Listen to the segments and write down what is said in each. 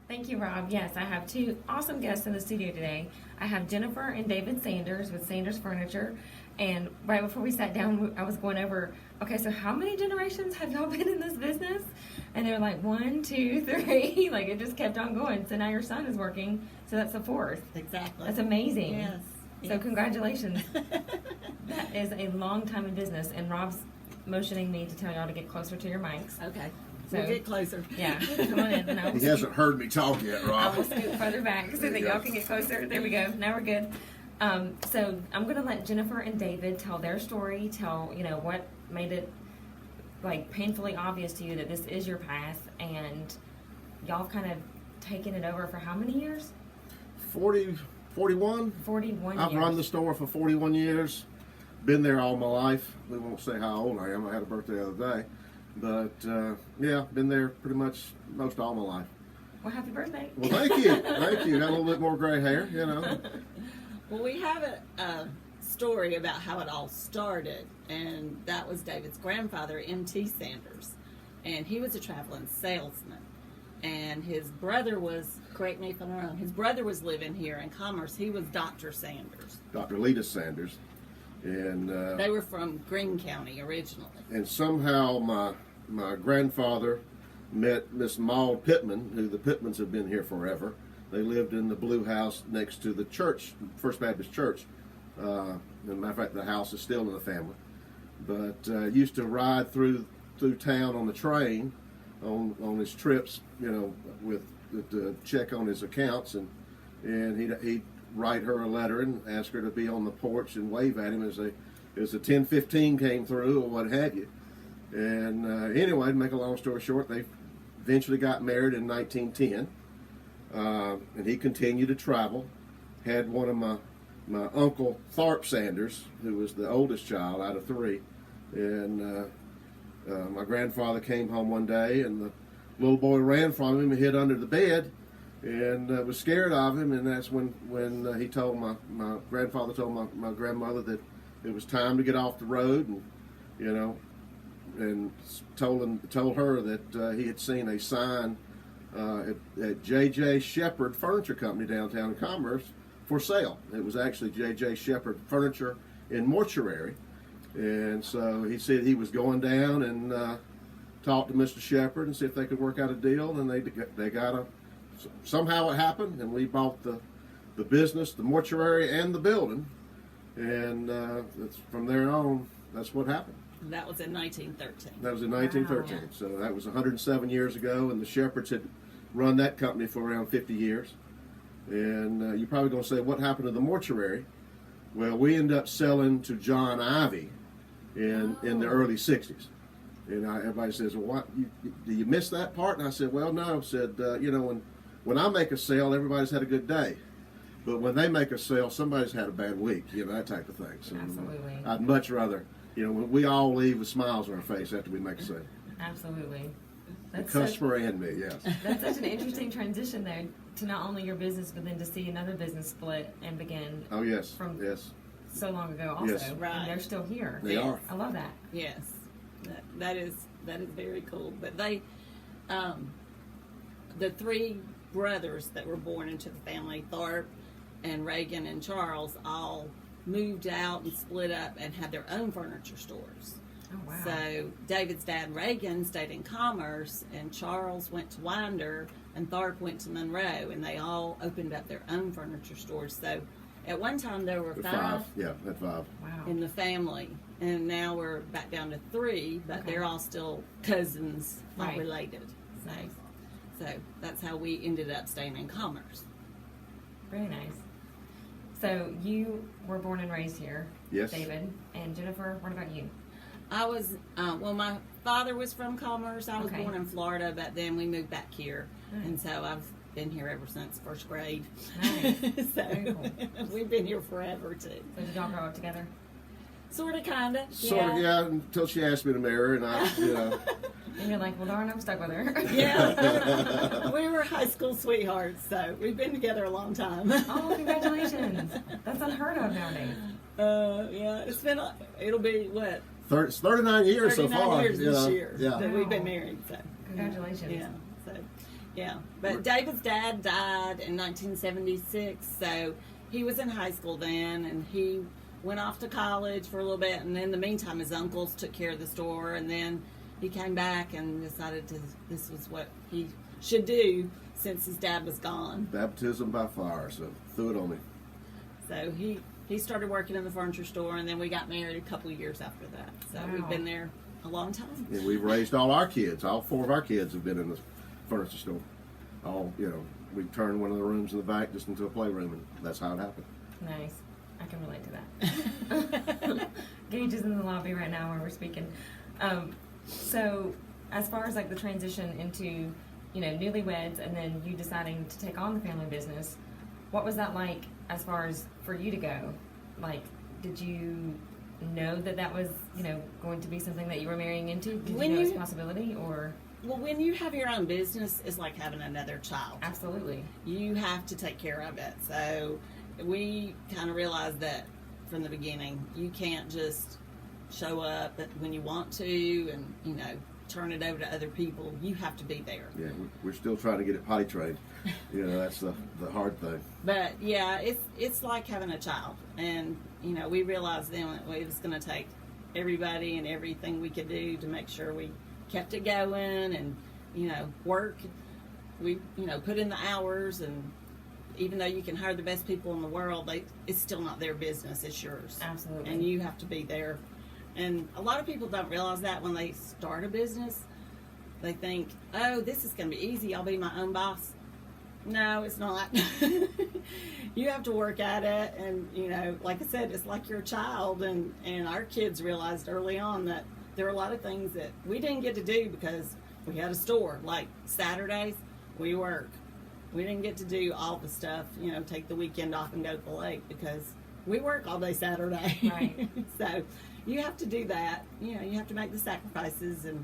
Thank you, Rob. Yes, I have two awesome guests in the studio today. I have Jennifer and David Sanders with Sanders Furniture. And right before we sat down, I was going over, okay, so how many generations have y'all been in this business? And they were like, 1, 2, 3. Like, it just kept on going. So now your son is working, so that's the fourth. Exactly. That's amazing. Yes. So congratulations. That is a long time in business. And Rob's motioning me to tell y'all to get closer to your mics. Okay. So, We'll get closer. Yeah, come on in. And I will He hasn't heard me talk yet, I Rob. will scoot further back so that y'all can get closer. There we go. Now we're good. So I'm going to let Jennifer and David tell their story, tell, what made it, like, painfully obvious to you that this is your path, and y'all have kind of taken it over for how many years? 41? 41 I've years. run the store for 41 years. Been there all my life. We won't say how old I am. I had a birthday the other day. But, yeah, been there pretty much most all my life. Well, happy birthday. Well, thank you. Thank you. Got a little bit more gray hair, Well, we have a story about how it all started, and that was David's grandfather, M.T. Sanders, and he was a traveling salesman. And his brother was, correct me if I'm wrong, his brother was living here in Commerce. He was Dr. Sanders. Dr. Lita Sanders. And They were from Greene County originally. and somehow my grandfather met Miss Maud Pittman, who the Pittmans have been here forever. They lived in the blue house next to the church, First Baptist Church. As a matter of fact, the house is still in the family. But used to ride through town on the train on his trips, with to check on his accounts, and he'd write her a letter and ask her to be on the porch and wave at him as a 10:15 came through or what have you. And anyway, to make a long story short, they eventually got married in 1910. And he continued to travel. Had one of my uncle Tharp Sanders, who was the oldest child out of 3. And my grandfather came home one day, and the little boy ran from him and hid under the bed, and was scared of him. And that's when he told my grandfather told my grandmother that it was time to get off the road, and told her that he had seen a sign at J.J. Shepherd Furniture Company downtown in Commerce for sale. It was actually J.J. Shepherd Furniture in Mortuary. And so he said he was going down and talk to Mr. Shepherd and see if they could work out a deal. And they got somehow it happened, and we bought the business, the mortuary, and the building. And from there on, that's what happened. That was in 1913. That was in 1913. Wow. So that was 107 years ago, and the Shepherds had run that company for around 50 years. And you're probably going to say, what happened to the mortuary? Well, we ended up selling to John Ivy in the early 60s. And everybody says, well, what, do you miss that part? And I said, well, no. I said, when I make a sale, everybody's had a good day. But when they make a sale, somebody's had a bad week, that type of thing. So Absolutely. I'd much rather, we all leave with smiles on our face after we make a sale. Absolutely. The customer and me, yes. That's such an interesting transition, though, to not only your business, but then to see another business split and begin Oh, yes. from Yes. so long ago also. Yes. Right. And they're still here. They are. I love that. Yes, that is very cool. But they, the 3 brothers that were born into the family, Tharp and Reagan and Charles, all moved out and split up and had their own furniture stores. Oh, wow. So David's dad, Reagan, stayed in Commerce, and Charles went to Winder, and Tharp went to Monroe, and they all opened up their own furniture stores. So at one time there were 5 Yeah, at 5. Wow. in the family, and now we're back down to 3, but Okay. they're all still cousins, not Right. related. Nice. So that's how we ended up staying in Commerce. Very nice. So you were born and raised here, Yes. David. And Jennifer, what about you? I was, my father was from Commerce. I was Okay. born in Florida, but then we moved back here. Nice. And so I've been here ever since first grade. Nice. So Very cool. we've been here forever, too. So did y'all grow up together? Sort of, kind of. Sort of, yeah, until she asked me to marry her, and I. And you're like, well, darn, I'm stuck with her. Yeah. We were high school sweethearts, so we've been together a long time. Oh, congratulations. That's unheard of nowadays. Yeah, it'll be what? It's 39 years so 39 far. years this year Yeah. that we've been married. So Congratulations. yeah. So Yeah, but David's dad died in 1976, so he was in high school then, and he went off to college for a little bit, and in the meantime, his uncles took care of the store, and then he came back and decided this was what he should do since his dad was gone. Baptism by fire, so threw it on me. So he started working in the furniture store, and then we got married a couple of years after that. So Wow. we've been there a long time. And we've raised all our kids. All 4 of our kids have been in the furniture store. All, we turned one of the rooms in the back just into a playroom, and that's how it happened. Nice. I can relate to that. Gage is in the lobby right now where we're speaking. So, as far as like the transition into, newlyweds and then you deciding to take on the family business, what was that like as far as for you to go? Like, did you know that was, going to be something that you were marrying into? Did you know it was a possibility or? Well, when you have your own business, it's like having another child. Absolutely. You have to take care of it. So we kind of realized that from the beginning. You can't just show up when you want to and, turn it over to other people. You have to be there. Yeah, we're still trying to get it potty trained. That's the hard thing. But yeah, it's like having a child. And, we realized then it was going to take everybody and everything we could do to make sure we kept it going and, work. We, put in the hours, and even though you can hire the best people in the world, it's still not their business, it's yours. Absolutely. And you have to be there. And a lot of people don't realize that when they start a business. They think, oh, this is going to be easy, I'll be my own boss. No, it's not. You have to work at it, and, like I said, it's like your child, and our kids realized early on that there were a lot of things that we didn't get to do because we had a store. Like Saturdays, we work. We didn't get to do all the stuff, take the weekend off and go to the lake because we work all day Saturday. Right. So you have to do that. You have to make the sacrifices and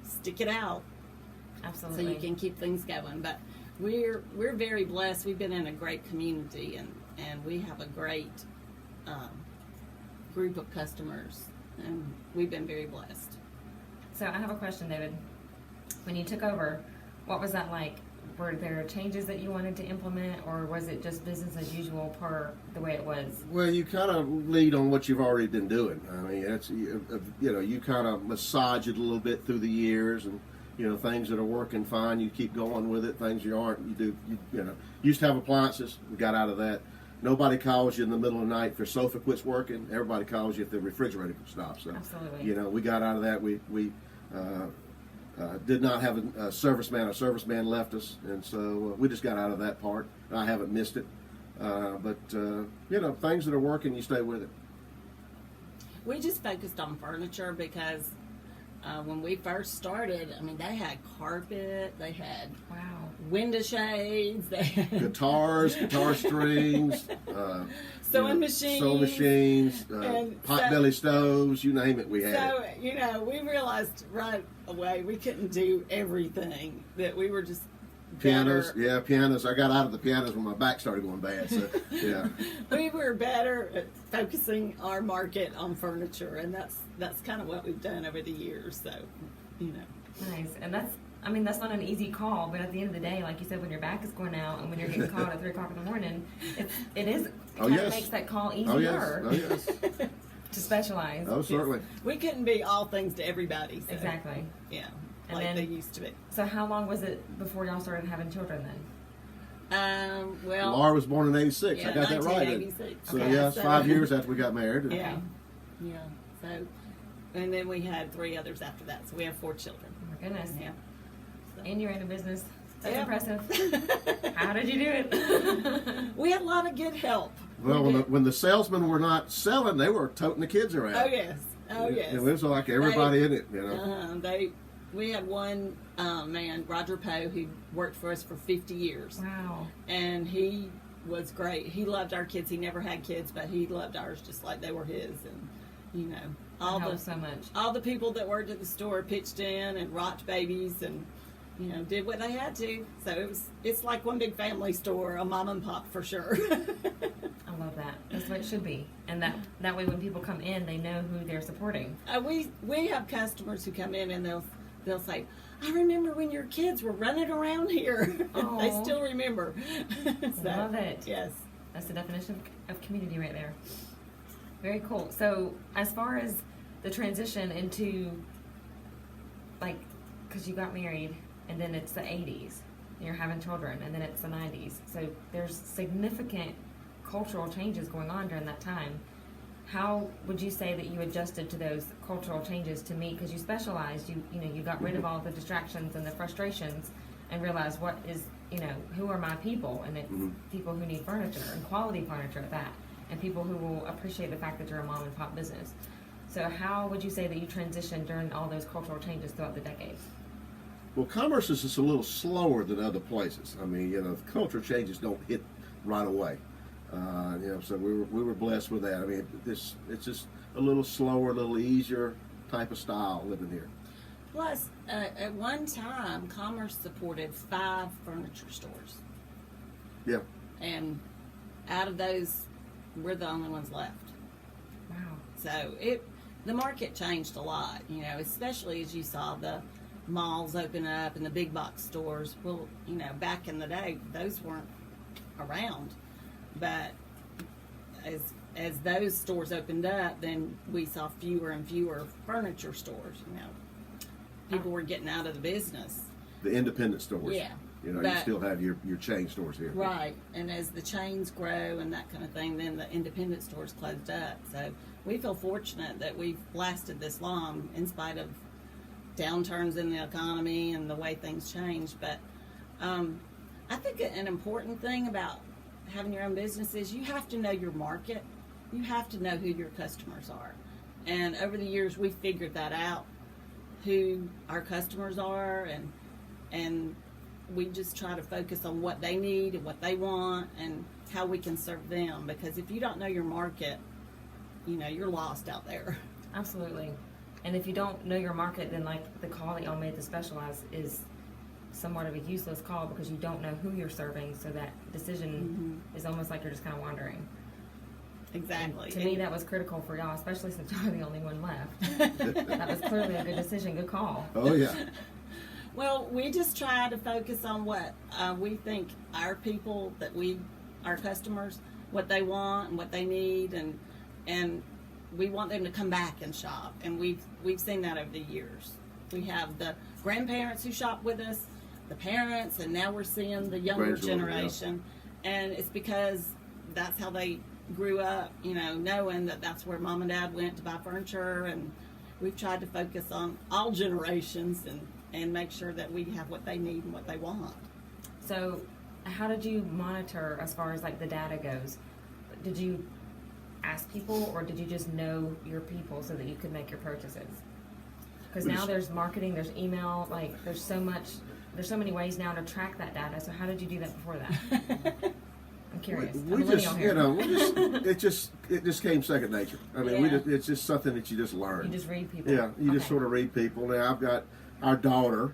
stick it out Absolutely. so you can keep things going. But we're very blessed. We've been in a great community, and we have a great group of customers, and we've been very blessed. So I have a question, David. When you took over, what was that like? Were there changes that you wanted to implement, or was it just business as usual per the way it was? Well, you kind of lead on what you've already been doing. I mean, it's you kind of massage it a little bit through the years, and things that are working fine, you keep going with it. Things you aren't, you do. You used to have appliances, we got out of that. Nobody calls you in the middle of the night if your sofa quits working. Everybody calls you if the refrigerator stops. So, Absolutely. We got out of that. We did not have a serviceman. Our serviceman left us, and so we just got out of that part. I haven't missed it, but things that are working, you stay with it. We just focused on furniture because when we first started, I mean, they had carpet, they had Wow. window shades, they had Guitars, guitar strings, sewing machines. sewing machines, And potbelly stoves, you name it, we had it. So, we realized right away we couldn't do everything, that we were just Pianos, better. yeah, pianos. I got out of the pianos when my back started going bad. So, yeah. We were better at focusing our market on furniture, and that's kind of what we've done over the years. So, Nice. And that's not an easy call, but at the end of the day, like you said, when your back is going out and when you're getting called at 3 o'clock in the morning, it Oh, kind yes. of makes that call Oh yes. easier Oh yes. to specialize. Oh certainly. we couldn't be all things to everybody. So, Exactly. Yeah, And like then- they used to be. So how long was it before y'all started having children then? Well, Laura was born in '86. yeah, I got that right. 1986. So Okay. yeah, it's 5 years after we got married. Yeah, yeah. So, and then we had 3 others after that. So we have 4 children. Oh my goodness. Yeah. And you ran a business. That's Yeah. impressive. How did you do it? We had a lot of good help. Well, We when the salesmen were not selling, they were toting the kids around. Oh yes, oh yes. It was like everybody in it, We had one man, Roger Poe, who worked for us for 50 years, Wow. and he was great. He loved our kids. He never had kids, but he loved ours just like they were his. And That helps so much. all the people that worked at the store pitched in and rocked babies and did what they had to. So it's like one big family store, a mom and pop for sure. I love that. That's what it should be. And that way when people come in, they know who they're supporting. We have customers who come in and they'll they'll say, I remember when your kids were running around here. They Aw. still remember. Love it. Yes. That's the definition of community right there. Very cool. So, as far as the transition into, like, because you got married, and then it's the 80s, and you're having children, and then it's the 90s. So, there's significant cultural changes going on during that time. How would you say that you adjusted to those cultural changes to meet? Because you specialized, you got rid of all the distractions and the frustrations, and realized what is, who are my people, and it's people who need furniture and quality furniture at that, and people who will appreciate the fact that you're a mom and pop business. So how would you say that you transitioned during all those cultural changes throughout the decades? Well, Commerce is just a little slower than other places. I mean, the culture changes don't hit right away. So we were blessed with that. I mean, it's just a little slower, a little easier type of style living here. Plus, at one time, Commerce supported 5 furniture stores. Yeah. And out of those, we're the only ones left. Wow. So the market changed a lot, especially as you saw the malls open up and the big box stores. Well, back in the day, those weren't around. But as those stores opened up, then we saw fewer and fewer furniture stores, People were getting out of the business. The independent stores. Yeah. You But- still have your chain stores here. Right, and as the chains grow and that kind of thing, then the independent stores closed up. So we feel fortunate that we've lasted this long in spite of downturns in the economy and the way things change. But I think an important thing about having your own business is you have to know your market. You have to know who your customers are. And over the years, we figured that out, who our customers are, and we just try to focus on what they need and what they want and how we can serve them. Because if you don't know your market, you're lost out there. Absolutely. And if you don't know your market, then like the call that y'all made to specialize is somewhat of a useless call because you don't know who you're serving. So that decision is almost like you're just kind of wandering. Exactly. To me, that was critical for y'all, especially since y'all are the only one left. That was clearly a good decision, good call. Oh, yeah. Well, we just try to focus on what we think our people, our customers, what they want and what they need, and we want them to come back and shop. And we've seen that over the years. We have the grandparents who shop with us, the parents, and now we're seeing the younger Grandchildren, generation. And it's because that's how they grew up, knowing that that's where mom and dad went to buy furniture. And we've tried to focus on all generations and make sure that we have what they need and what they want. So how did you monitor as far as like the data goes? Did you ask people or did you just know your people so that you could make your purchases? Because now there's marketing, there's email, like there's so many ways now to track that data. So how did you do that before that? I'm curious. We I'm just, millennial here. it just came second nature. I mean, Yeah. it's just something that you just learn. You just read people. Yeah, you just Okay. sort of read people. Now I've got our daughter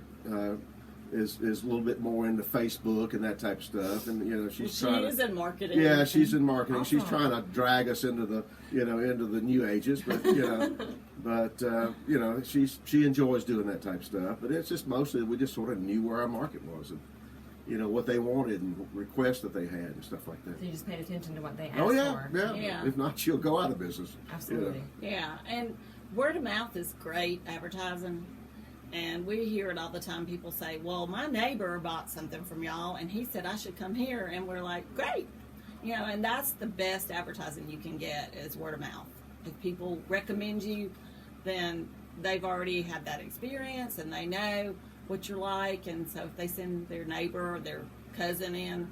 is a little bit more into Facebook and that type of stuff, and she's She trying is to. in marketing. Yeah, she's in marketing. She's Awesome. trying to drag us into the into the new ages, but she enjoys doing that type of stuff. But it's just mostly we just sort of knew where our market was and what they wanted and requests that they had and stuff like that. So you just paid attention to what they asked Oh yeah, for. yeah, Yeah. If not, she'll go out of business. Absolutely. Yeah, and word of mouth is great advertising. And we hear it all the time. People say, well, my neighbor bought something from y'all, and he said I should come here. And we're like, great. And that's the best advertising you can get is word of mouth. If people recommend you, then they've already had that experience, and they know what you're like. And so if they send their neighbor or their cousin in,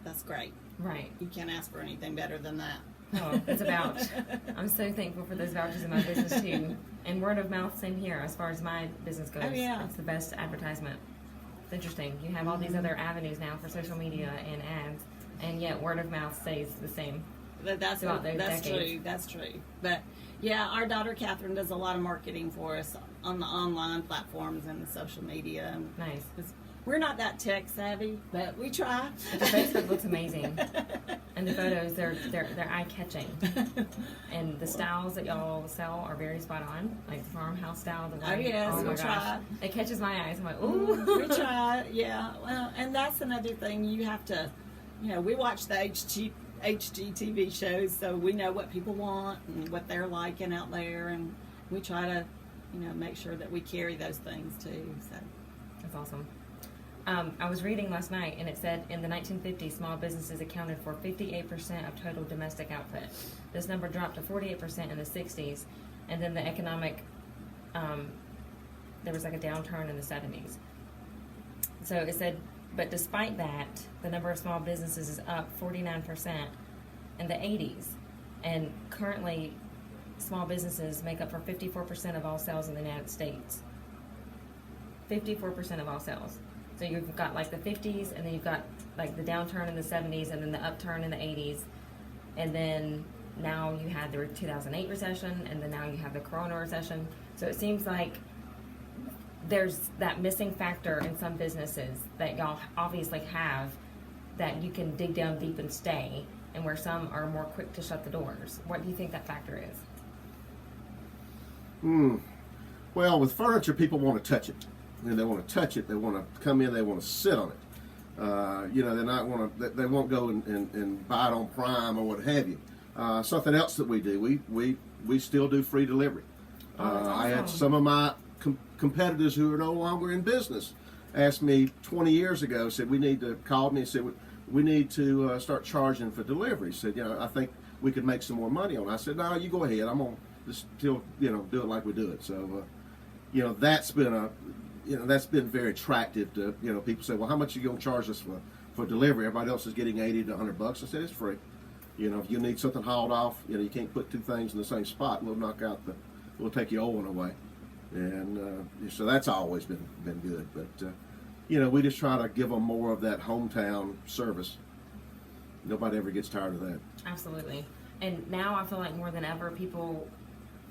that's great. Right. You can't ask for anything better than that. Oh, it's a vouch. I'm so thankful for those vouchers in my business too. And word of mouth, same here as far as my business goes. Oh, yeah. It's the best advertisement. It's interesting. You have all these other avenues now for social media and ads, and yet word of mouth stays the same. That's Throughout those that's decades. true. That's true. But yeah, our daughter Catherine does a lot of marketing for us on the online platforms and the social media. And Nice. 'cause we're not that tech savvy, but we try. But your Facebook looks amazing. And the photos, they're eye catching, and the styles that y'all sell are very spot on, like the farmhouse style. The white. yes, oh my we gosh, try. it catches my eyes. I'm like, ooh. We try, yeah. Well, and that's another thing you have to, we watch the HGTV shows, so we know what people want and what they're liking out there, and we try to, make sure that we carry those things too. So That's awesome. I was reading last night, and it said in the 1950s, small businesses accounted for 58% of total domestic output. This number dropped to 48% in the 60s, and then the economic, there was like a downturn in the 70s. So it said, but despite that, the number of small businesses is up 49% in the 80s, and currently, small businesses make up for 54% of all sales in the United States. 54% of all sales. So you've got like the 50s, and then you've got like the downturn in the 70s, and then the upturn in the 80s, and then now you had the 2008 recession, and then now you have the Corona recession. So it seems like there's that missing factor in some businesses that y'all obviously have, that you can dig down deep and stay, and where some are more quick to shut the doors. What do you think that factor is? Well, with furniture, people want to touch it. They want to touch it. They want to come in. They want to sit on it. They're not want to. They won't go and buy it on Prime or what have you. Something else that we do. We still do free delivery. That's I had awesome. some of my competitors who are no longer in business asked me 20 years ago. Said we need to call me and said we need to start charging for delivery. Said I think we could make some more money on it. I said no, you go ahead. I'm gonna just still do it like we do it. So that's been very attractive to people say, well, how much are you gonna charge us for delivery? Everybody else is getting $80 to $100. I said it's free. If you need something hauled off, you can't put two things in the same spot. We'll take your old one away, and so that's always been good. But we just try to give them more of that hometown service. Nobody ever gets tired of that. Absolutely. And now I feel like more than ever, people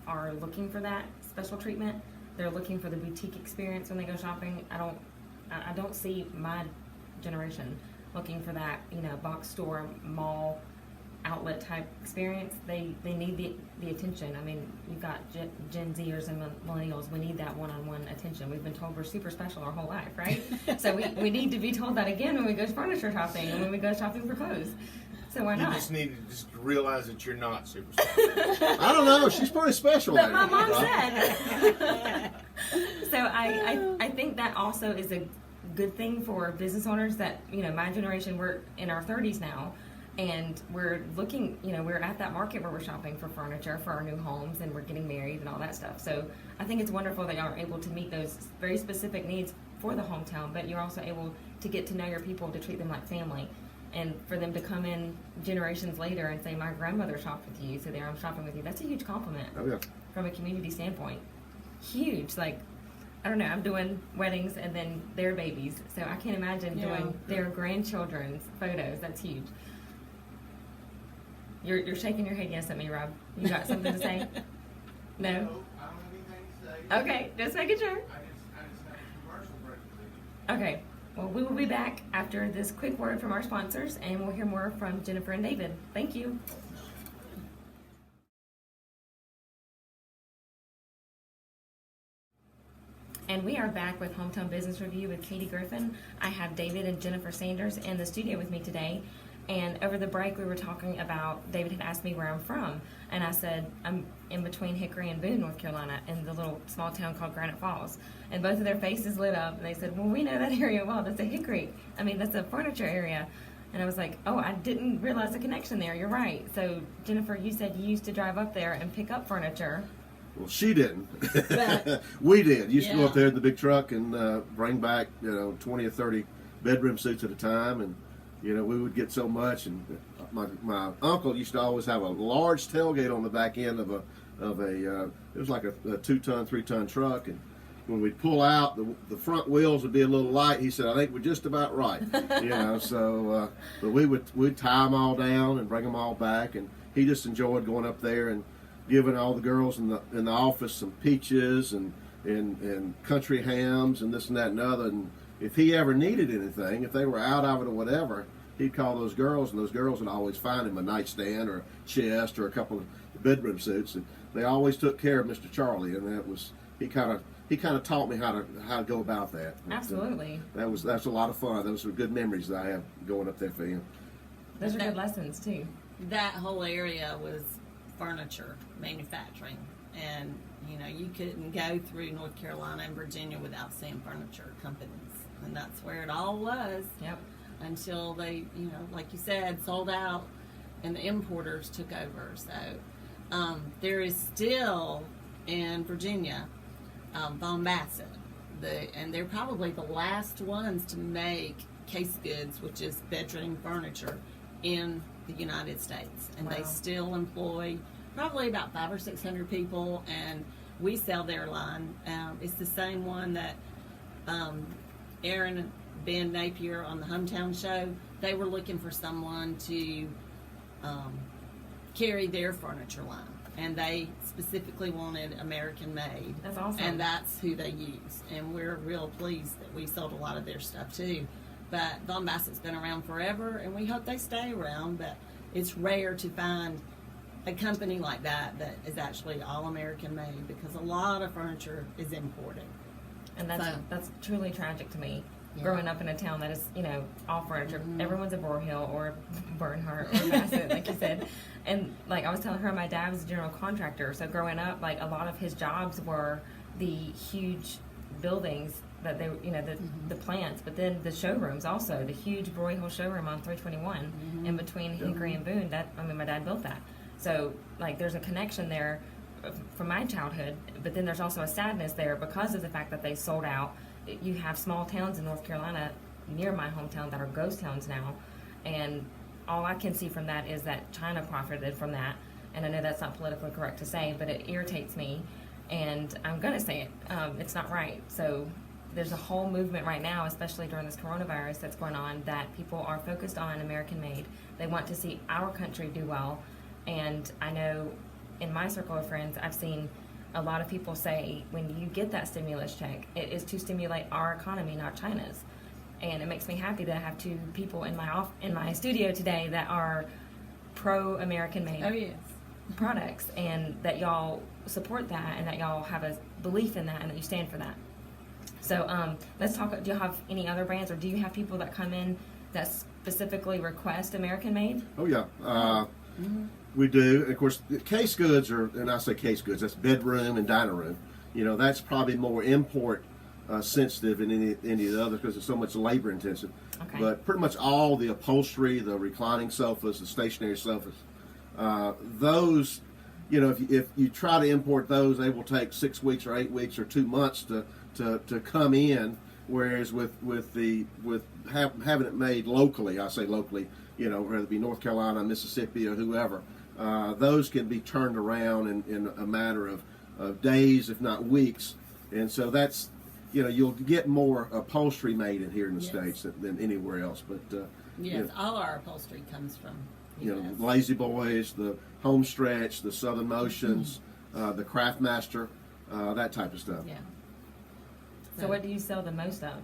are looking for that special treatment. They're looking for the boutique experience when they go shopping. I don't see my generation looking for that, box store, mall, outlet type experience. They need the attention. I mean, you've got Gen Zers and millennials. We need that one-on-one attention. We've been told we're super special our whole life, right? So we need to be told that again when we go furniture shopping and when we go shopping for clothes. So why not? You just need to just realize that you're not super special. I don't know. She's pretty special. But my there. mom said. So I think that also is a good thing for business owners that, my generation, we're in our 30s now, and we're looking, we're at that market where we're shopping for furniture for our new homes, and we're getting married and all that stuff. So I think it's wonderful that y'all are able to meet those very specific needs for the hometown, but you're also able to get to know your people, to treat them like family. And for them to come in generations later and say, my grandmother shopped with you, so there I'm shopping with you, that's a huge compliment Oh yeah. from a community standpoint. Huge. Like, I don't know, I'm doing weddings and then their babies, so I can't imagine doing their grandchildren's photos. That's huge. You're shaking your head yes at me, Rob. You got something to say? No? I don't have anything to say. Okay, just making sure. I just have a commercial break to do. Okay, well, we will be back after this quick word from our sponsors, and we'll hear more from Jennifer and David. Thank you. And we are back with Hometown Business Review with Katie Griffin. I have David and Jennifer Sanders in the studio with me today. And over the break, we were talking about, David had asked me where I'm from. And I said, I'm in between Hickory and Boone, North Carolina, in the little small town called Granite Falls. And both of their faces lit up. And they said, well, we know that area well. That's a Hickory. I mean, that's a furniture area. And I was like, oh, I didn't realize the connection there. You're right. So, Jennifer, you said you used to drive up there and pick up furniture. Well, she didn't. We did. Used to go up Yeah. there in the big truck and bring back 20 or 30 bedroom suits at a time, and we would get so much. And my uncle used to always have a large tailgate on the back end of a it was like a 2-ton, 3-ton truck, and when we'd pull out, the front wheels would be a little light. He said, I think we're just about right. So but we'd tie them all down and bring them all back, and he just enjoyed going up there and giving all the girls in the office some peaches and country hams and this and that and other. And if he ever needed anything, if they were out of it or whatever, he'd call those girls, and those girls would always find him a nightstand or a chest or a couple of bedroom suits, and they always took care of Mr. Charlie, and that was he kind of taught me how to go about that. Absolutely. That's a lot of fun. Those were good memories that I have going up there for him. Those are good lessons too. That whole area was furniture manufacturing, and you couldn't go through North Carolina and Virginia without seeing furniture companies, and that's where it all was. Yep. Until they, like you said, sold out and the importers took over. So there is still in Virginia Von Bassett, and they're probably the last ones to make case goods, which is bedroom furniture, in the United States, and they Wow. still employ probably about 500 or 600 people, and we sell their line. It's the same one that Aaron and Ben Napier on the Hometown Show, they were looking for someone to carry their furniture line, and they specifically wanted American made. That's awesome. And that's who they use, and we're real pleased that we sold a lot of their stuff too. But Von Bassett's been around forever, and we hope they stay around, but it's rare to find a company like that is actually all American made, because a lot of furniture is imported. And that's truly tragic to me. Yeah. Growing up in a town that is, all furniture. Mhm. Everyone's a Brohill or Bernhardt or Bassett, like you said. And I was telling her, my dad was a general contractor. So growing up, a lot of his jobs were the huge buildings that they, the plants, but then the showrooms also, the huge Brohill showroom on 321 in between Hickory and Boone. My dad built that. So there's a connection there from my childhood, but then there's also a sadness there because of the fact that they sold out. You have small towns in North Carolina near my hometown that are ghost towns now, and all I can see from that is that China profited from that. And I know that's not politically correct to say, but it irritates me, and I'm gonna say it. It's not right. So there's a whole movement right now, especially during this coronavirus that's going on, that people are focused on American made. They want to see our country do well, and I know in my circle of friends, I've seen a lot of people say when you get that stimulus check, it is to stimulate our economy, not China's. And it makes me happy that I have two people in my studio today that are pro-American made Oh yes. products, and that y'all support that, and that y'all have a belief in that, and that you stand for that. So let's talk. Do you have any other brands, or do you have people that come in that specifically request American made? Oh yeah. We do. And of course, the case goods are, and I say case goods, that's bedroom and dining room. That's probably more import sensitive than any of the others because it's so much labor intensive. Okay. But pretty much all the upholstery, the reclining sofas, the stationary sofas, those, if you try to import those, they will take 6 weeks or 8 weeks or 2 months to come in. Whereas with having it made locally, I say locally, whether it be North Carolina, Mississippi, or whoever, those can be turned around in a matter of days, if not weeks. And so that's, you'll get more upholstery made in here in the Yes. States than anywhere else. But Yes, all our upholstery comes from US. Lazy Boys, the Homestretch, the Southern Motions, the Craftmaster, that type of stuff. Yeah. So what do you sell the most of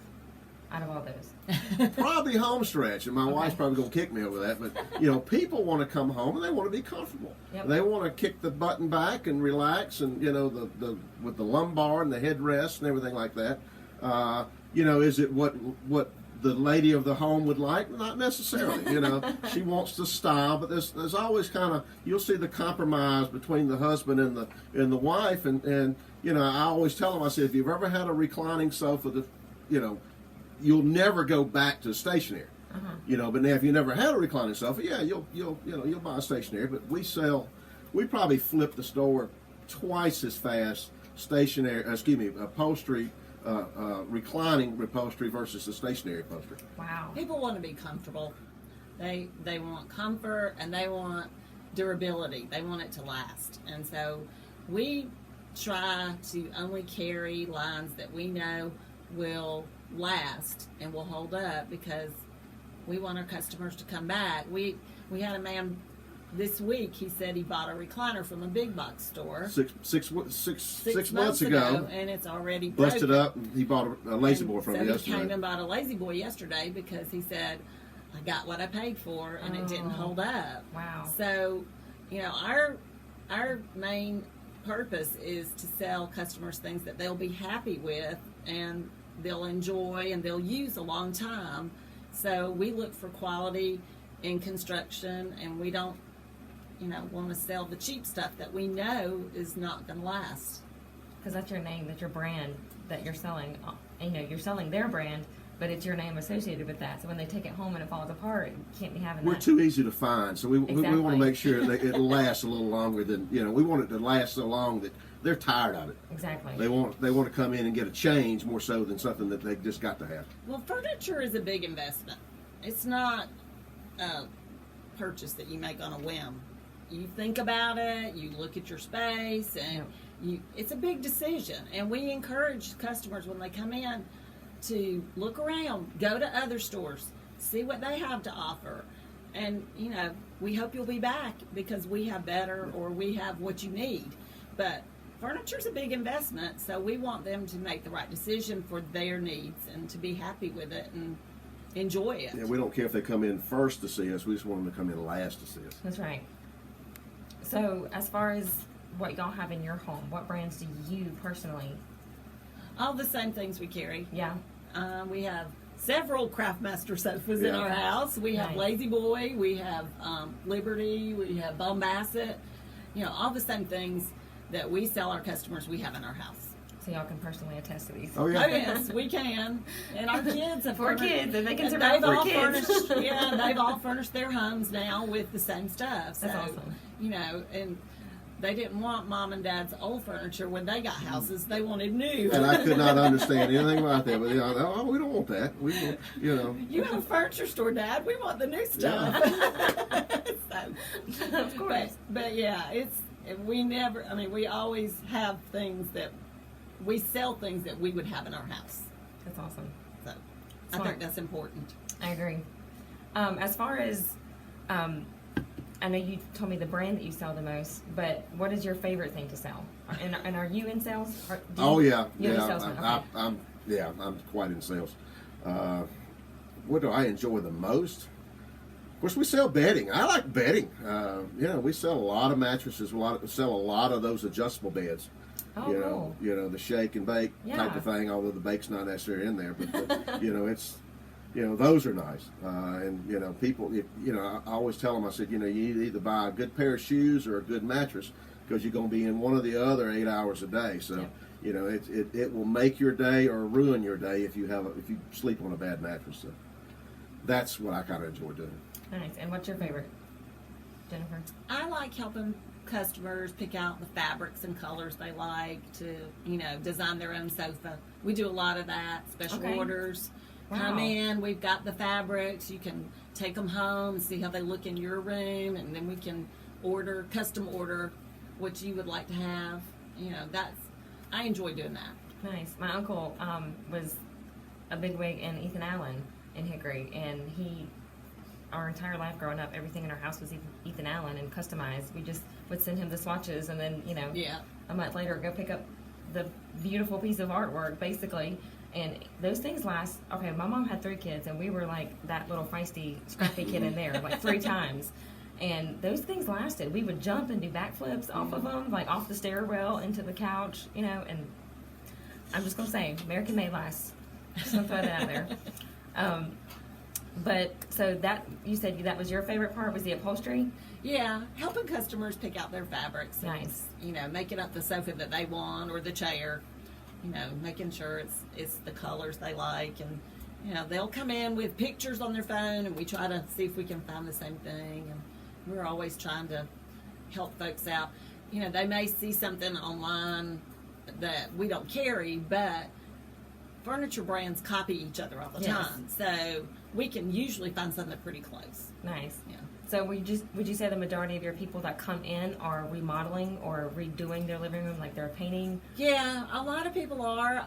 out of all those? Probably Homestretch, and my Okay. wife's probably gonna kick me over that. But people want to come home and they want to be comfortable. Yep. They want to kick the button back and relax, and the with the lumbar and the headrest and everything like that. Is it what the lady of the home would like? Not necessarily. She wants the style, but there's always kind of, you'll see the compromise between the husband and the wife, and I always tell them, I say, if you've ever had a reclining sofa, you'll never go back to stationary. But now if you never had a reclining sofa, yeah, you'll buy a stationary. But we probably flip the store twice as fast upholstery, reclining upholstery versus the stationary upholstery. Wow. People want to be comfortable. They want comfort, and they want durability. They want it to last. And so we try to only carry lines that we know will last and will hold up, because we want our customers to come back. We had a man this week, he said he bought a recliner from a big box store Six six months ago, and it's already busted broken. up, and he bought a lazy boy from so me he yesterday. came and bought a lazy boy yesterday because he said, I got what I paid for, and it didn't Oh. hold up. Wow. So, our main purpose is to sell customers things that they'll be happy with and they'll enjoy and they'll use a long time. So we look for quality in construction, and we don't, want to sell the cheap stuff that we know is not going to last. Because that's your name, that's your brand that you're selling. You're selling their brand, but it's your name associated with that. So when they take it home and it falls apart, you can't be having We're that. too easy to find, so we want Exactly. to make sure that it lasts a little longer than we want it to last so long that they're tired of it. Exactly. They want to come in and get a change more so than something that they just got to have. Well, furniture is a big investment. It's not a purchase that you make on a whim. You think about it, you look at your space, and it's a big decision. And we encourage customers when they come in to look around, go to other stores, see what they have to offer. And, we hope you'll be back because we have better or we have what you need. But furniture's a big investment, so we want them to make the right decision for their needs and to be happy with it and enjoy it. Yeah, we don't care if they come in first to see us. We just want them to come in last to see us. That's right. So as far as what y'all have in your home, what brands do you personally? All the same things we carry. Yeah. We have several Craftmaster sofas in Yeah. our house. We have Nice. Lazy Boy, we have Liberty, we have Bombasset. All the same things that we sell our customers, we have in our house. So y'all can personally attest to these. Oh Oh yeah. yes, we can. And our kids have For furnished- kids, and they can and survive they've for all kids. furnished- yeah, they've all furnished their homes now with the same stuff. So, That's awesome. And they didn't want mom and dad's old furniture when they got houses. They wanted new. And I could not understand anything about that. But we don't want that. We want, You have a furniture store, Dad. We want the new stuff. So, Of course. But yeah, we always have things that we sell things that we would have in our house. That's awesome. So I Smart. think that's important. I agree. As far as, I know you told me the brand that you sell the most, but what is your favorite thing to sell? And are you in sales? Oh yeah, You're yeah. a salesman. Okay. I'm quite in sales. What do I enjoy the most? Of course, we sell bedding. I like bedding. We sell a lot of mattresses. Sell a lot of those adjustable beds. Oh, cool. The shake and bake type Yeah. of thing. Although the bake's not necessarily in there, but it's. Those are nice. And people. I always tell them. I said, you either buy a good pair of shoes or a good mattress because you're going to be in one or the other 8 hours a day. So. Yeah. It will make your day or ruin your day if you sleep on a bad mattress. So that's what I kind of enjoy doing. Nice. And what's your favorite, Jennifer? I like helping customers pick out the fabrics and colors they like to, design their own sofa. We do a lot of that. Special Okay. orders. Wow. Come in, we've got the fabrics. You can take them home and see how they look in your room, and then we can custom order what you would like to have. I enjoy doing that. Nice. My uncle was a bigwig in Ethan Allen in Hickory, and our entire life growing up, everything in our house was Ethan Allen and customized. We just would send him the swatches, and then Yeah. a month later go pick up the beautiful piece of artwork, basically. And those things last. Okay, my mom had 3 kids, and we were like that little feisty, scrappy kid in there, like 3 times. And those things lasted. We would jump and do backflips off of them, like off the stairwell into the couch, and I'm just going to say, American made lasts. Just going to throw that out there. But, so that, you said that was your favorite part, was the upholstery? Yeah, helping customers pick out their fabrics. and, Nice. Making up the sofa that they want or the chair. Making sure it's the colors they like, and they'll come in with pictures on their phone, and we try to see if we can find the same thing. And we're always trying to help folks out. They may see something online that we don't carry, but furniture brands copy each other all the Yes. time, so we can usually find something pretty close. Nice. Yeah. So would you say the majority of your people that come in are remodeling or redoing their living room, like they're painting? Yeah, a lot of people are.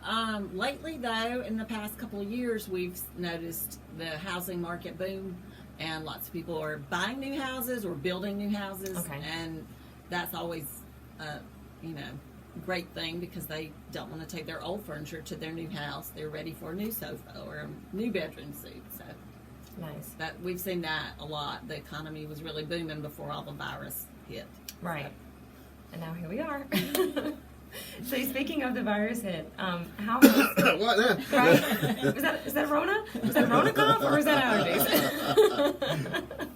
Lately, though, in the past couple of years, we've noticed the housing market boom, and lots of people are buying new houses or building new houses. Okay. And that's always, great thing because they don't want to take their old furniture to their new house. They're ready for a new sofa or a new bedroom suite. So Nice. That we've seen that a lot. The economy was really booming before all the virus hit. Right. And now here we are. So speaking of the virus hit, how has, What now? right? Is that Rona? Is that Rona cough or is that allergies?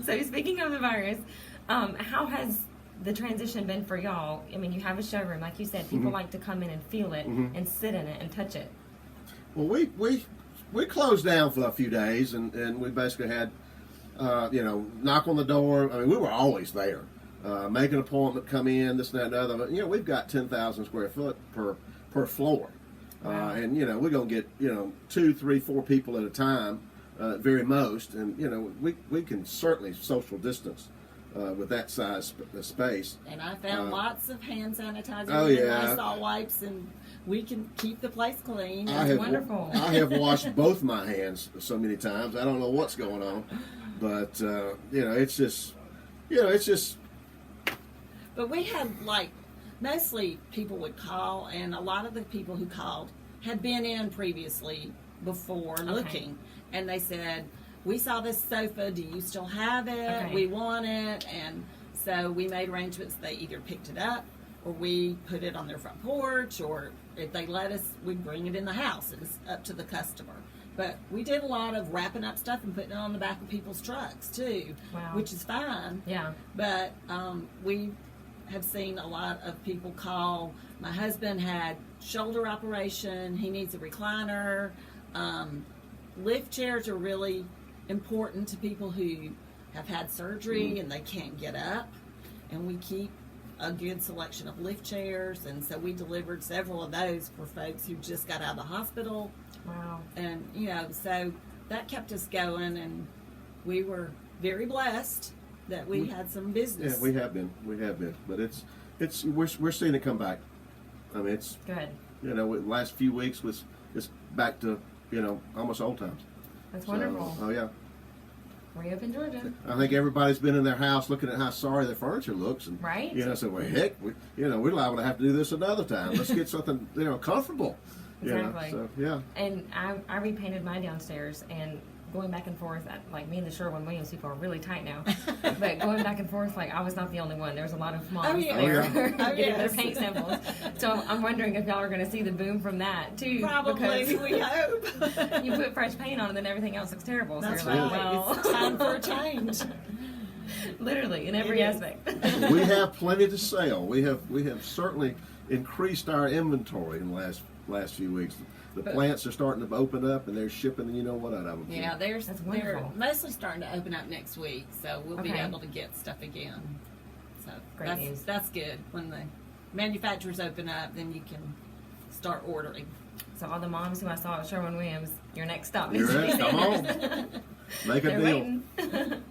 So speaking of the virus, how has the transition been for y'all? I mean, you have a showroom, like you said. People like to come in and feel it and sit in it and touch it. Well, we closed down for a few days, and we basically had, knock on the door. I mean, we were always there. Make an appointment, come in, this, that, and the other. But, we've got 10,000 square foot per floor. Wow. And, we're going to get, 2, 3, 4 people at a time, very most. And, we can certainly social distance with that size space. And I found lots of hand sanitizer Oh, and yeah. Lysol wipes, and we can keep the place clean. I have, wonderful. I have washed both my hands so many times. I don't know what's going on. But, it's just, But we had, mostly people would call, and a lot of the people who called had been in previously before looking. And they said, we saw this sofa, do you still have it? Okay. We want it. And so we made arrangements. They either picked it up, or we put it on their front porch, or if they let us, we'd bring it in the house. It was up to the customer. But we did a lot of wrapping up stuff and putting it on the back of people's trucks, too. Wow. Which is fine. Yeah. But we have seen a lot of people call. My husband had shoulder operation. He needs a recliner. Lift chairs are really important to people who have had surgery and they can't get up. And we keep a good selection of lift chairs. And so we delivered several of those for folks who just got out of the hospital. Wow. And, so that kept us going. And we were very blessed that we had some business. yeah, we have been. But we're seeing it come back. I mean, it's, Good. the last few weeks it's back to, almost old times. That's So, wonderful. oh, yeah. Way up in Georgia. I think everybody's been in their house looking at how sorry their furniture looks, and Right. So well, heck, we're liable to have to do this another time. Let's get something, comfortable. Exactly. So yeah, And I repainted my downstairs, and going back and forth, me and the Sherwin-Williams people are really tight now. But going back and forth, I was not the only one. There was a lot of moms Oh, yeah. there Oh, yeah. getting their yes. paint samples. So I'm wondering if y'all are going to see the boom from that too. Probably, because we hope. you put fresh paint on, and then everything else looks terrible. That's so you're right. like, well, It's time for a change. literally in every It is. aspect. we have plenty to sell. We have certainly increased our inventory in the last few weeks. The plants are starting to open up, and they're shipping what out of them. Yeah, That's they're wonderful. mostly starting to open up next week, so we'll be Okay. able to get stuff again. So Great news. that's good. When the manufacturers open up, then you can start ordering. So all the moms who I saw at Sherwin-Williams, your next stop. You're needs to be right. Come there. on, make a They're deal. waiting.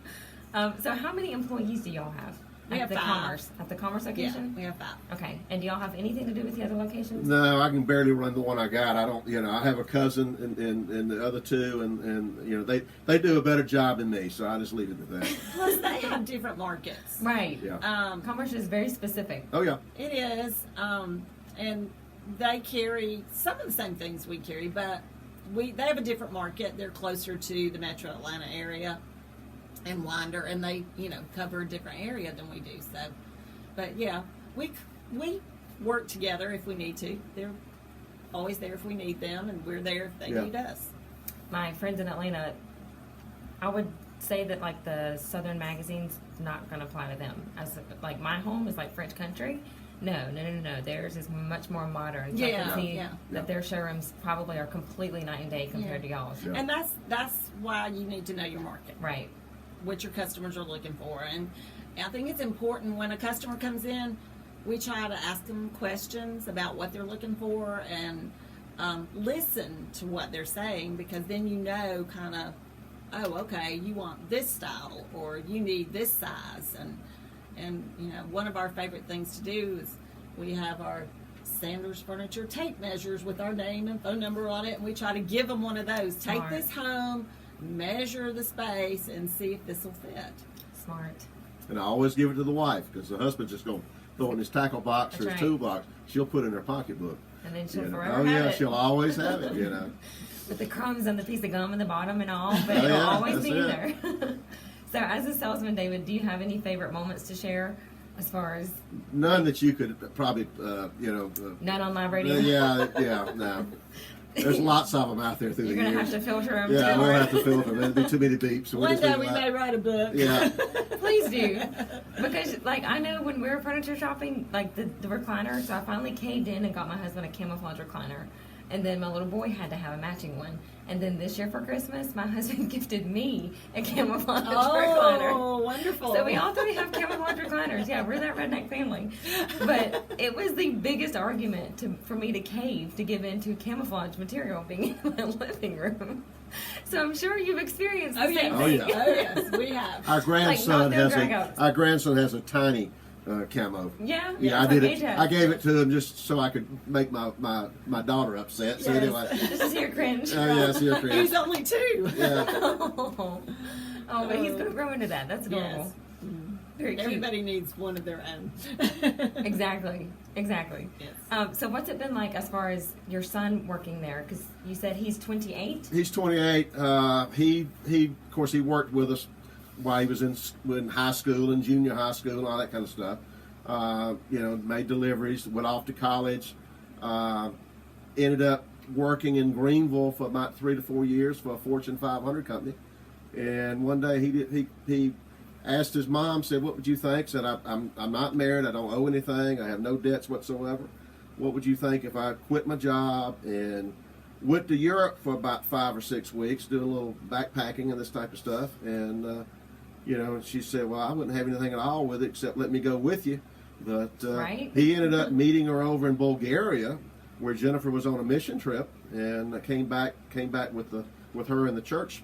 So how many employees do y'all have? We at have the 5. Commerce? At the Commerce Yeah, location? we have 5. Okay. And do y'all have anything to do with the other locations? No, I can barely run the one I got. I don't, I have a cousin and the other two, and they do a better job than me, so I just leave it at that. Plus, they have different markets. Right. Yeah. Commerce is very specific. Oh yeah. It is, and they carry some of the same things we carry, but they have a different market. They're closer to the Metro Atlanta area and Winder, and they cover a different area than we do. So, but yeah, we work together if we need to. They're always there if we need them, and we're there if they Yeah. need us. My friends in Atlanta, I would say that the Southern magazine's not going to apply to them. As my home is French country. No. Theirs is much more modern. So I Yeah, can see yeah. that their showrooms probably are completely night and day compared to y'all's. Yeah. And that's why you need to know your market. Right. What your customers are looking for. And I think it's important when a customer comes in, we try to ask them questions about what they're looking for and listen to what they're saying, because then kind of, oh, okay, you want this style or you need this size. And one of our favorite things to do is we have our Sanders Furniture tape measures with our name and phone number on it, and we try to give them one of those. Take Smart. this home, measure the space, and see if this will fit. Smart. and I always give it to the wife because the husband's just going to throw in his tackle box or That's his right. toolbox. She'll put it in her pocketbook. And then she'll You know? forever Oh have yeah, it. she'll always have it. You know. With the crumbs and the piece of gum in the bottom and all, but Oh, it'll yeah, always that's be it. there. So, as a salesman, David, do you have any favorite moments to share as far as None that you could probably, none on live radio? yeah, no. There's lots of them out there through You're the going to years. have to filter them Yeah, too. we'll right? have to filter them. There'll be too many beeps. So we'll One just day leave we them may out. write a book. Yeah. Please do. Because, like, I know when we were furniture shopping, like, the recliner, so I finally caved in and got my husband a camouflage recliner. And then my little boy had to have a matching one. And then this year for Christmas, my husband gifted me a camouflage recliner. Oh, wonderful. So we all three have camouflage recliners. Yeah, we're that redneck family. But it was the biggest argument for me to cave to give in to camouflage material being in my living room. So I'm sure you've experienced the Oh, same yes. Oh, thing. yeah. Oh, yes, we have. Our grandson them has dragouts. our grandson has a tiny camo. Yeah, Yeah, I it's did like it. AJ. I gave it to him just so I could make my daughter upset. So Yes. anyway, Just to hear cringe. oh yes, you're correct. He's only 2. Yeah. Oh, but he's going to grow into that. That's adorable. Yes. Very cute. Everybody needs one of their own. Exactly. Yes. So what's it been like as far as your son working there? Because you said he's 28. He's 28. He of course he worked with us while he was in high school and junior high school and all that kind of stuff. Made deliveries, went off to college, ended up working in Greenville for about 3 to 4 years for a Fortune 500 company. And one day he asked his mom, said, "What would you think?" Said, "I'm not married. I don't owe anything. I have no debts whatsoever. What would you think if I quit my job and went to Europe for about 5 or 6 weeks, doing a little backpacking and this type of stuff?" And she said, "Well, I wouldn't have anything at all with it except let me go with you." But Right. he ended up meeting her over in Bulgaria, where Jennifer was on a mission trip, and came back with her in the church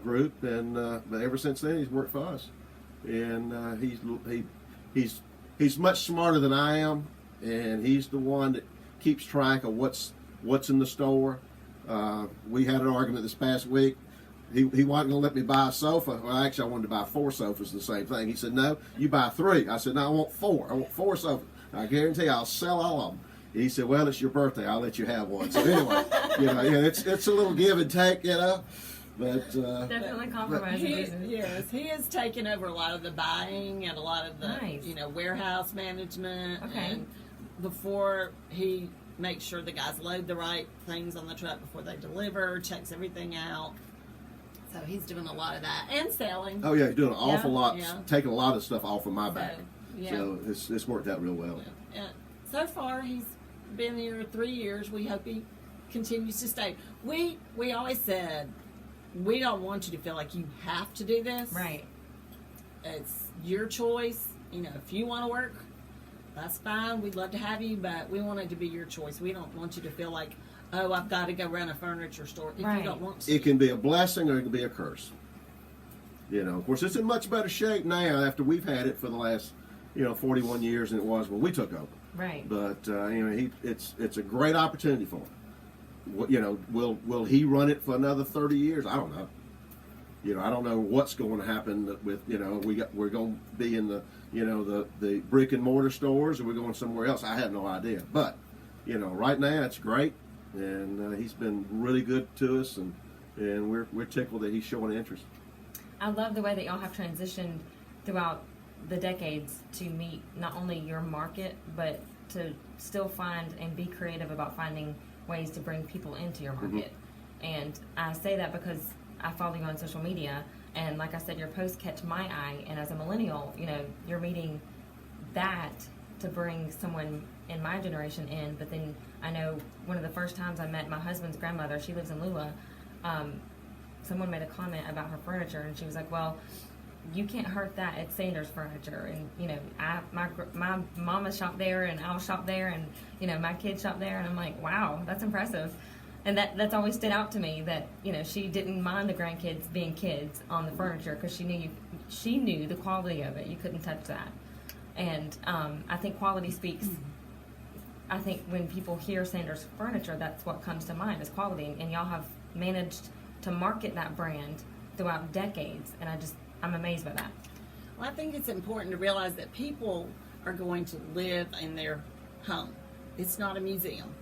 group, and but ever since then he's worked for us, and he's much smarter than I am, and he's the one that keeps track of what's in the store. We had an argument this past week. He wasn't going to let me buy a sofa. Well, actually, I wanted to buy 4 sofas, the same thing. He said, "No, you buy 3." I said, "No, I want 4. I want 4 sofas. I guarantee I'll sell all of them." He said, "Well, it's your birthday. I'll let you have one." So anyway, it's a little give and take, but Definitely compromising business. Yes, he has taken over a lot of the buying and a lot of the Nice. warehouse management. Okay. And before he makes sure the guys load the right things on the truck before they deliver, checks everything out. So he's doing a lot of that and selling. oh yeah, he's doing an awful lot, yeah. taking a lot of stuff off of my back. yeah. So it's worked out real well. And so far, he's been here 3 years. We hope he continues to stay. We always said we don't want you to feel like you have to do this. Right. It's your choice. If you want to work, that's fine. We'd love to have you, but we want it to be your choice. We don't want you to feel like, oh, I've got to go run a furniture store if Right. you don't want to. It can be a blessing or it can be a curse. Of course, it's in much better shape now after we've had it for the last 41 years than it was when we took over. Right. But it's a great opportunity for him. Will he run it for another 30 years? I don't know. I don't know what's going to happen with we're going to be in the brick and mortar stores, or we're going somewhere else. I have no idea. But right now it's great, and he's been really good to us, and we're tickled that he's showing interest. I love the way that y'all have transitioned throughout the decades to meet not only your market, but to still find and be creative about finding ways to bring people into your market. And I say that because I follow you on social media, and like I said, your posts catch my eye, and as a millennial, you're meeting that to bring someone in my generation in. But then I know one of the first times I met my husband's grandmother, she lives in Lula, someone made a comment about her furniture, and she was like, "Well, you can't hurt that. It's Sanders Furniture, and my mama shopped there, and I'll shop there, and my kids shop there." And I'm like, "Wow, that's impressive." And that's always stood out to me that she didn't mind the grandkids being kids on the furniture because she knew the quality of it. You couldn't touch that. And I think quality speaks. I think when people hear Sanders Furniture, that's what comes to mind is quality, and y'all have managed to market that brand throughout decades, and I'm amazed by that. Well, I think it's important to realize that people are going to live in their home. It's not a museum.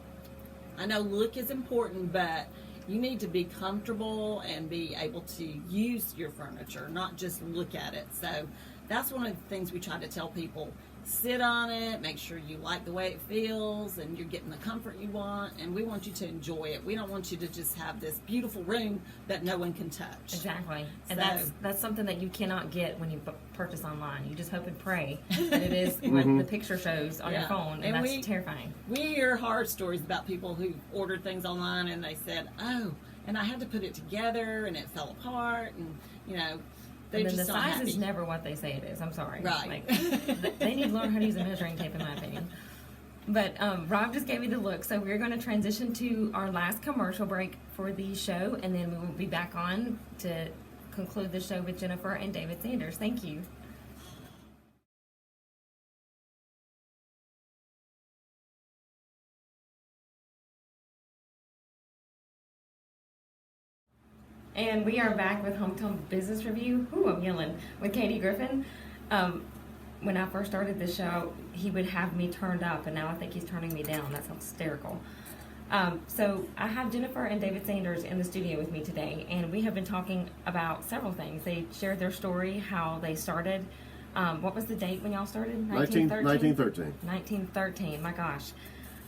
I know look is important, but you need to be comfortable and be able to use your furniture, not just look at it. So that's one of the things we try to tell people. Sit on it, make sure you like the way it feels and you're getting the comfort you want, and we want you to enjoy it. We don't want you to just have this beautiful room that no one can touch. Exactly. And So- that's something that you cannot get when you purchase online. You just hope and pray that it is what the picture shows on your Yeah. phone, and that's terrifying. We hear horror stories about people who ordered things online and they said, oh, and I had to put it together and it fell apart, and they're And then just the not size happy. is never what they say it is. I'm sorry. Right. They need to learn how to use a measuring tape, in my opinion. But Rob just gave me the look, so we're going to transition to our last commercial break for the show, and then we will be back on to conclude the show with Jennifer and David Sanders. Thank you. And we are back with Hometown Business Review. Ooh, I'm yelling. With Katie Griffin. When I first started the show, he would have me turned up, and now I think he's turning me down. That sounds hysterical. So I have Jennifer and David Sanders in the studio with me today, and we have been talking about several things. They shared their story, how they started. What was the date when y'all started? 1913. 1913, my gosh.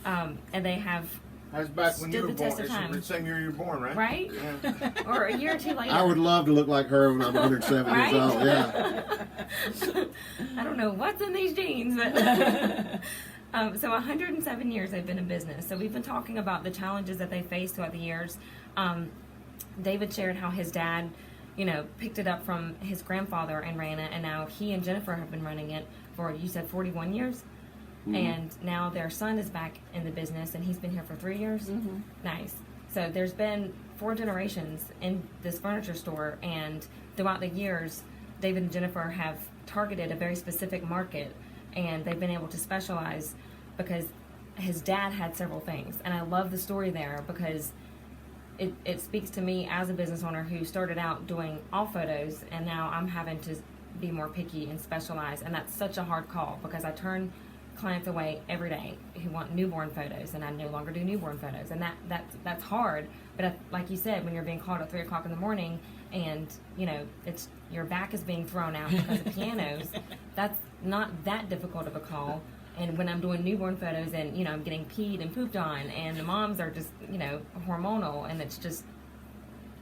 And they have, That's back when you Stood were the born. test of It's time. the same year you were born, right? right? Yeah. Or a year or two later. I would love to look like her when I'm 107 Right? years old. Yeah. I don't know what's in these jeans, but so 107 years they've been in business. So we've been talking about the challenges that they faced throughout the years. David shared how his dad, picked it up from his grandfather and ran it, and now he and Jennifer have been running it for, you said, 41 years? And now their son is back in the business, and he's been here for 3 years. Nice. So there's been 4 generations in this furniture store, and throughout the years, David and Jennifer have targeted a very specific market, and they've been able to specialize because his dad had several things. And I love the story there because it speaks to me as a business owner who started out doing all photos, and now I'm having to be more picky and specialize, and that's such a hard call because I turn clients away every day who want newborn photos, and I no longer do newborn photos, and that's hard. But like you said, when you're being called at 3 o'clock in the morning, and it's your back is being thrown out because of pianos, that's not that difficult of a call. And when I'm doing newborn photos, and I'm getting peed and pooped on, and the moms are just hormonal, and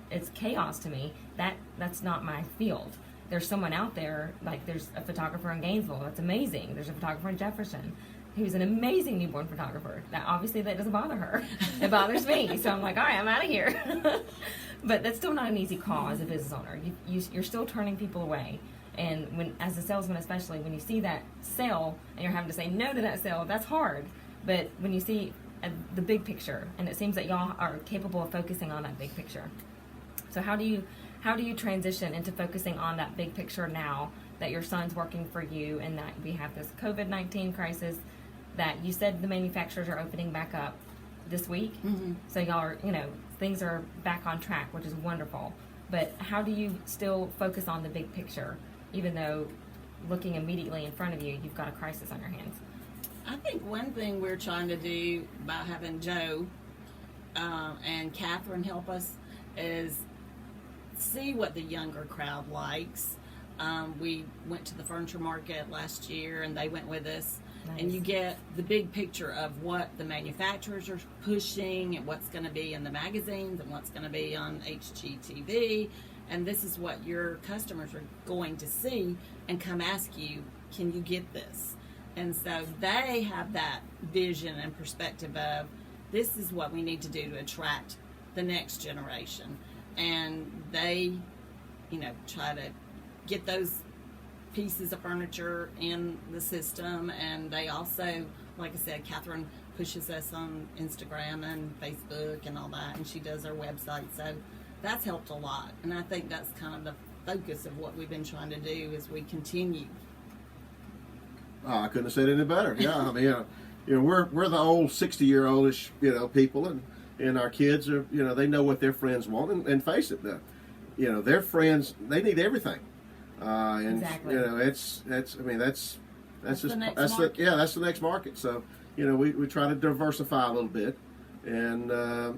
it's chaos to me. That's not my field. There's someone out there, like there's a photographer in Gainesville that's amazing. There's a photographer in Jefferson who's an amazing newborn photographer. That obviously that doesn't bother her. It bothers me. So I'm like, all right, I'm out of here. But that's still not an easy call as a business owner. You're still turning people away. And when, as a salesman especially, when you see that sale and you're having to say no to that sale, that's hard. But when you see the big picture, and it seems that y'all are capable of focusing on that big picture. So how do you transition into focusing on that big picture now that your son's working for you, and that we have this COVID-19 crisis that you said the manufacturers are opening back up this week? So y'all are, things are back on track, which is wonderful. But how do you still focus on the big picture, even though looking immediately in front of you, you've got a crisis on your hands? I think one thing we're trying to do by having Joe and Catherine help us is see what the younger crowd likes. We went to the furniture market last year, and they went with us. Nice. And you get the big picture of what the manufacturers are pushing, and what's going to be in the magazines, and what's going to be on HGTV. And this is what your customers are going to see and come ask you, can you get this? And so they have that vision and perspective of, this is what we need to do to attract the next generation. And they, try to get those pieces of furniture in the system. And they also, like I said, Catherine pushes us on Instagram and Facebook and all that, and she does our website. So that's helped a lot. And I think that's kind of the focus of what we've been trying to do as we continue. Oh, I couldn't have said it any better. Yeah, I mean, we're the old 60-year-oldish, people, and our kids are, they know what their friends want, and face it, their friends, they need everything. And Exactly. you know, that's I mean that's That's just the next that's market. that's the next market. So you know, we try to diversify a little bit, and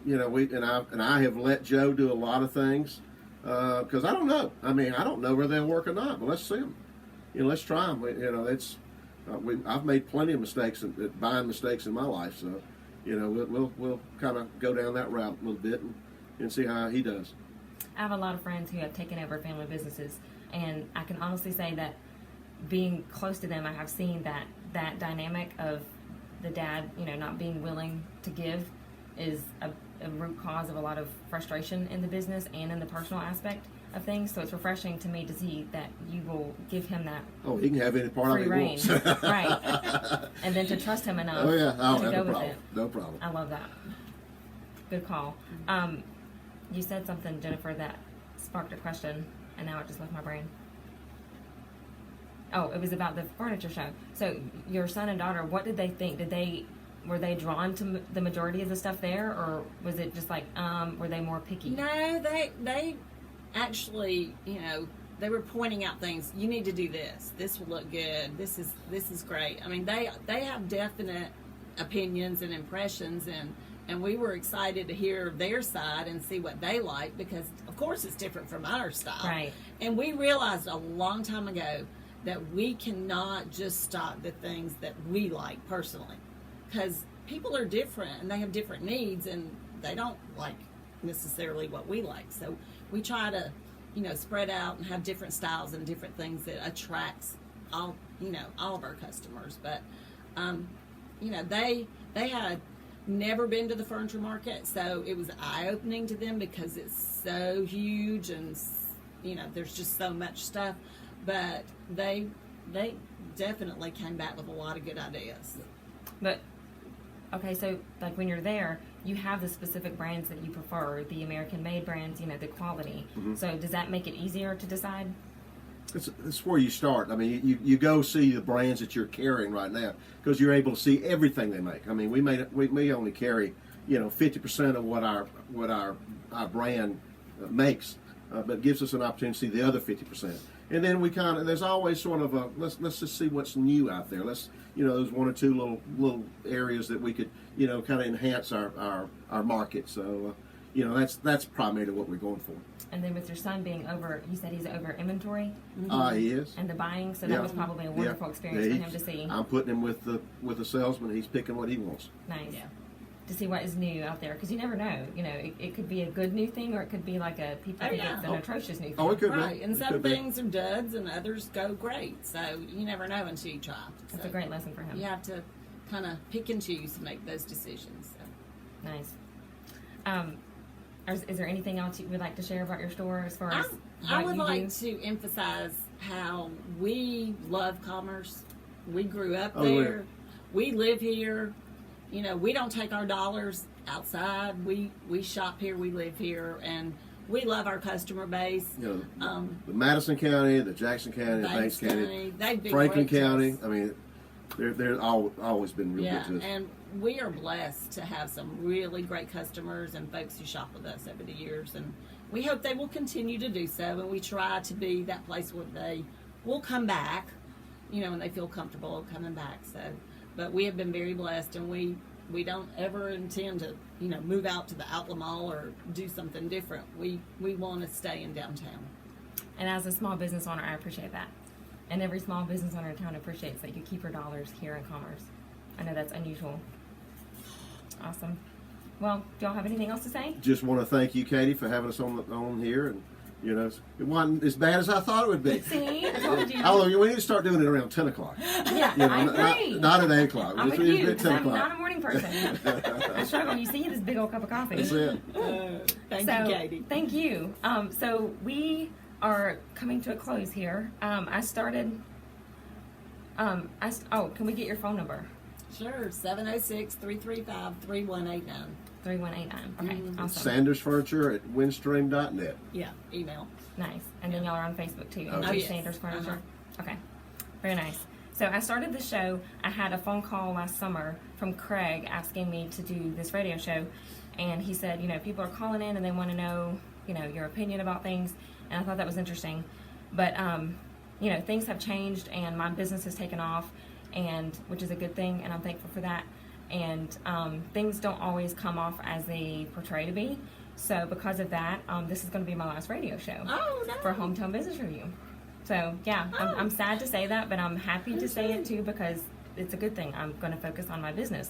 you know, I have let Joe do a lot of things because I don't know. I mean, I don't know whether they'll work or not, but let's see them. You know, let's try them. You know, it's I've made plenty of mistakes at buying mistakes in my life, so you know, we'll kind of go down that route a little bit and see how he does. I have a lot of friends who have taken over family businesses, and I can honestly say that being close to them, I have seen that dynamic of the dad, you know, not being willing to give is a root cause of a lot of frustration in the business and in the personal aspect of things. So it's refreshing to me to see that you will give him that Oh, he can have any part of free it he reign, wants. right? And then to trust him enough Oh yeah, oh, to no go with problem. it. No problem. I love that. Good call. You said something, Jennifer, that sparked a question, and now it just left my brain. Oh, it was about the furniture show. So your son and daughter, what did they think? Were they drawn to the majority of the stuff there, or was it just like were they more picky? No, they actually, you know, they were pointing out things. You need to do this. This will look good. This is great. I mean, they have definite opinions and impressions, and we were excited to hear their side and see what they like, because of course it's different from our style. Right. And we realized a long time ago that we cannot just stock the things that we like personally, because people are different and they have different needs and they don't like necessarily what we like. So we try to, you know, spread out and have different styles and different things that attracts all of our customers. But you know, they had never been to the furniture market, so it was eye-opening to them because it's so huge and, you know, there's just so much stuff. But they definitely came back with a lot of good ideas. But okay, so like when you're there, you have the specific brands that you prefer, the American-made brands, you know, the quality. Mm-hmm. So does that make it easier to decide? It's where you start. I mean, you go see the brands that you're carrying right now because you're able to see everything they make. I mean, we only carry, you know, 50% of what our brand makes, but it gives us an opportunity to see the other 50%. And then there's always sort of a let's just see what's new out there. Let's, you know, there's one or two little areas that we could, you know, kind of enhance our market. So you know, that's primarily what we're going for. And then with your son being over, you said he's over inventory He is. and the buying, so Yeah. that was probably a wonderful experience for him to see. I'm putting him with the salesman. He's picking what he wants. Nice. Yeah. To see what is new out there, because you never know. You know, it could be a good new thing, or it could be like people think it's an atrocious new thing. Oh, it could Right, be. and It some could be. things are duds and others go great. So you never know until you try. That's So a great lesson for him. you have to kind of pick and choose to make those decisions. So. Nice. Is there anything else you would like to share about your store as far as I what would you like do? to emphasize how we love commerce. We grew up Oh, there. We live here. You know, we don't take our dollars outside. We shop here. We live here, and we love our customer base. You know, Um, the Madison County, the Jackson County, the Banks County, they've been Franklin great to County. us. I mean, they're always been real Yeah, good to us. and we are blessed to have some really great customers and folks who shop with us over the years, and we hope they will continue to do so. And we try to be that place where they will come back, you know, when they feel comfortable coming back. So, but we have been very blessed, and we don't ever intend to, you know, move out to the outlet mall or do something different. We want to stay in downtown. And as a small business owner, I appreciate that. And every small business owner in town appreciates that you keep your dollars here in commerce. I know that's unusual. Awesome. Well, do y'all have anything else to say? Just want to thank you, Katie, for having us on here, and you know, it wasn't as bad as I thought it would be. See, I told you. Although we need to start doing it around 10 o'clock. Yeah, You know, I agree. not at 8 o'clock. I'm Just with leave you, it at 10 'cause I'm not o'clock. a morning person. I struggle. You see this big old cup of coffee. That's it. Thank So, you, Katie. thank you. So we are coming to a close here. I started. Can we get your phone number? Sure, 706-335-3189. 3189. Okay, awesome. Sanders Furniture at windstream.net. Yeah, email. Nice. And then y'all are on Facebook too. Oh, MT yes. Sanders Furniture. Okay. Very nice. So I started the show. I had a phone call last summer from Craig asking me to do this radio show. And he said, you know, people are calling in and they want to know, you know, your opinion about things. And I thought that was interesting. But things have changed and my business has taken off, and which is a good thing, and I'm thankful for that. And things don't always come off as they portray to be. So because of that, this is going to be my last radio show Oh, no. for Hometown Business Review. So yeah, I'm sad to say that, but I'm happy to say it too because it's a good thing. I'm going to focus on my business,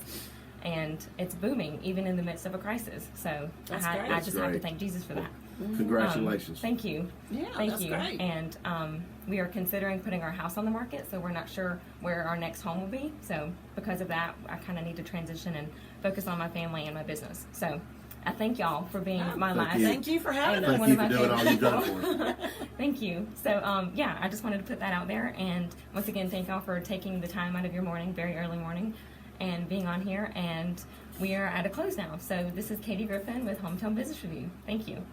and it's booming even in the midst of a crisis. So That's I great. just have to Great. thank Jesus for that. Congratulations. Thank you. Yeah, Thank that's you. great. And we are considering putting our house on the market, so we're not sure where our next home will be. So because of that, I kind of need to transition and focus on my family and my business. So I thank y'all for being my Thank last. you. Thank you for having and us. Thank one you of for my doing all favorite you've done people. for us. Thank you. So yeah, I just wanted to put that out there, and once again, thank y'all for taking the time out of your morning, very early morning, and being on here. And we are at a close now. So this is Katie Griffin with Hometown Business Review. Thank you.